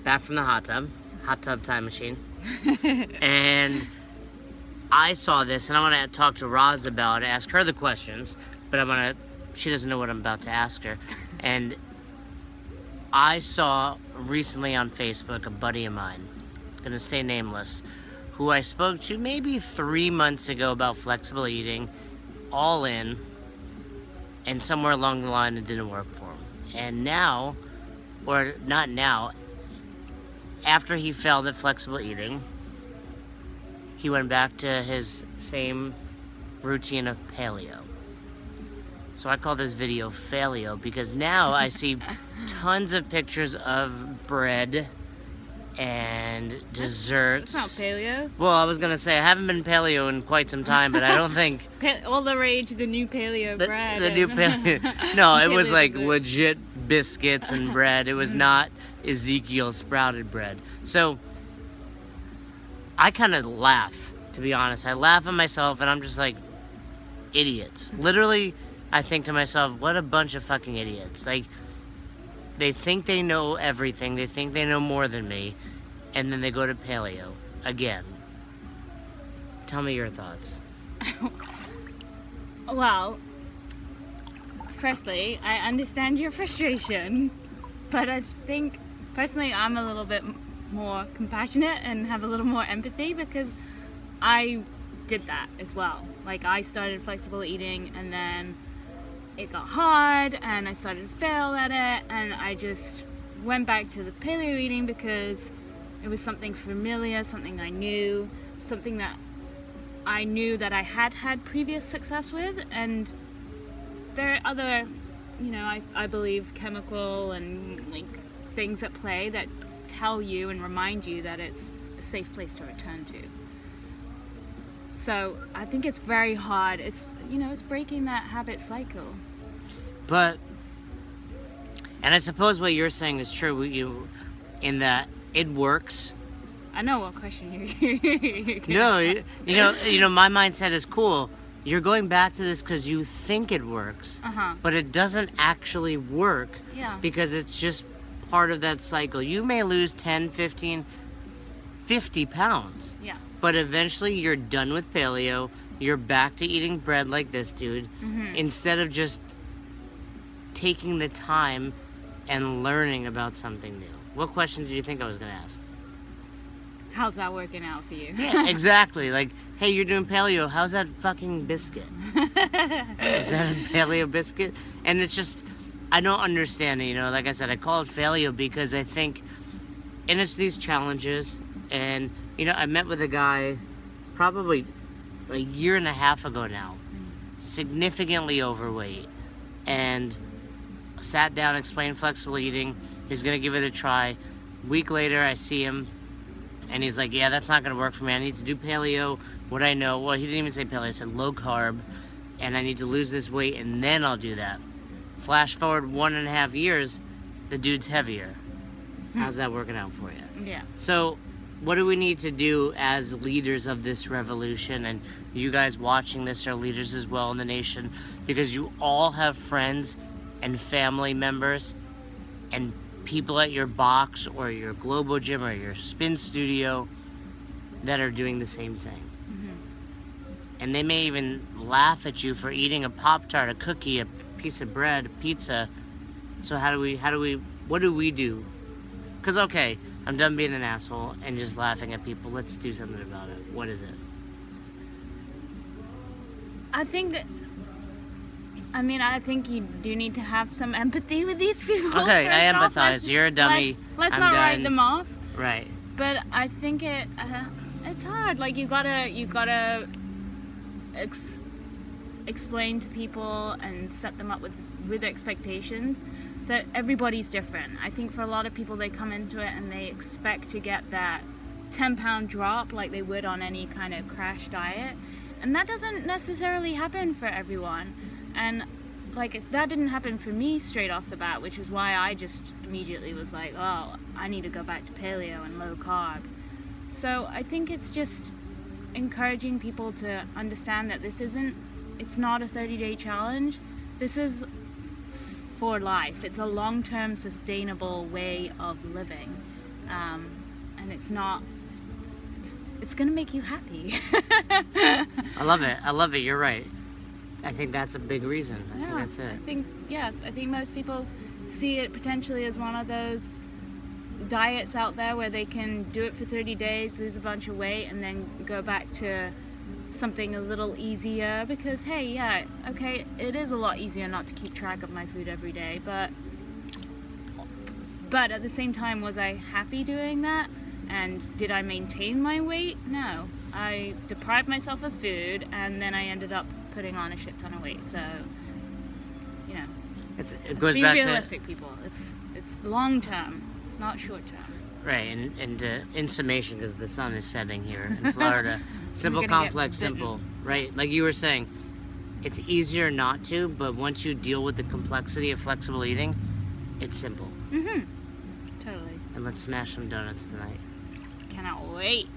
back from the hot tub time machine. And I saw this, and I want to talk to Roz about it, ask her the questions, but she doesn't know what I'm about to ask her. And I saw recently on Facebook a buddy of mine, gonna stay nameless, who I spoke to maybe 3 months ago about flexible eating, all in, and somewhere along the line it didn't work for him. And now, or not now, after he failed at flexible eating, he went back to his same routine of paleo. So I call this video Faileo because now I see tons of pictures of bread and desserts. It's not paleo. Well, I was gonna say I haven't been paleo in quite some time, but I don't think All the rage, the new paleo bread. the new paleo. No, it was Paleo like dessert. legit biscuits and bread. It was not Ezekiel sprouted bread. So I kind of laugh, to be honest. I laugh at myself, and I'm just like, idiots. Literally, I think to myself, what a bunch of fucking idiots. Like, they think they know everything. They think they know more than me. And then they go to paleo again. Tell me your thoughts. Well, firstly, I understand your frustration, but I think, personally, I'm a little bit more compassionate and have a little more empathy because I did that as well. Like, I started flexible eating and then it got hard and I started to fail at it, and I just went back to the paleo eating because it was something familiar, something I knew, something that I knew that I had had previous success with. And there are other, I believe chemical and like things at play that tell you and remind you that it's a safe place to return to. So I think it's very hard. It's breaking that habit cycle. But, and I suppose what you're saying is true, in that it works. I know what question you're No, my mindset is cool. You're going back to this because you think it works, but it doesn't actually work. Yeah. Because it's just part of that cycle. You may lose 10, 15, 50 pounds. Yeah. But eventually you're done with paleo. You're back to eating bread like this dude. Instead of just taking the time and learning about something new. What question did you think I was going to ask? How's that working out for you? Yeah, exactly. Like, hey, you're doing paleo. How's that fucking biscuit? Is that a paleo biscuit? And it's just, I don't understand it, Like I said, I call it Faileo because I think, and it's these challenges. And, I met with a guy probably a year and a half ago now, significantly overweight, and sat down, explained flexible eating. He was going to give it a try. Week later, I see him, and he's like, yeah, that's not going to work for me. I need to do paleo. What I know, well, he didn't even say paleo, he said low carb, and I need to lose this weight, and then I'll do that. Flash forward 1.5 years, the dude's heavier. How's that working out for you? Yeah. So, what do we need to do as leaders of this revolution? And you guys watching this are leaders as well in the nation, because you all have friends and family members and people at your box or your Globo Gym or your spin studio that are doing the same thing. And they may even laugh at you for eating a Pop-Tart, a cookie, a piece of bread, a pizza. So what do we do? Because, okay, I'm done being an asshole and just laughing at people. Let's do something about it. What is it? I think you do need to have some empathy with these people. Okay, I first off. empathize. You're a dummy. Let's I'm not done. write them off. Right. But I think it's hard. Like, you gotta explain to people and set them up with expectations that everybody's different. I think for a lot of people, they come into it and they expect to get that 10-pound drop like they would on any kind of crash diet, and that doesn't necessarily happen for everyone. And like, that didn't happen for me straight off the bat, which is why I just immediately was like, oh, I need to go back to paleo and low carb. So I think it's just encouraging people to understand that it's not a 30-day challenge. This is for life. It's a long-term sustainable way of living. and it's not. It's gonna make you happy. I love it. I love it. You're right. I think that's a big reason. I think that's it. I think most people see it potentially as one of those diets out there where they can do it for 30 days, lose a bunch of weight, and then go back to something a little easier because, hey, yeah, okay, it is a lot easier not to keep track of my food every day, but at the same time, was I happy doing that? And did I maintain my weight? No. I deprived myself of food, and then I ended up putting on a shit ton of weight. So, you know, it goes be back realistic, people. It's long term. It's not short term. Right, and in summation, because the sun is setting here in Florida, simple, complex, simple. Right, like you were saying, it's easier not to, but once you deal with the complexity of flexible eating, it's simple. Mhm. Totally. And let's smash some donuts tonight. Cannot wait.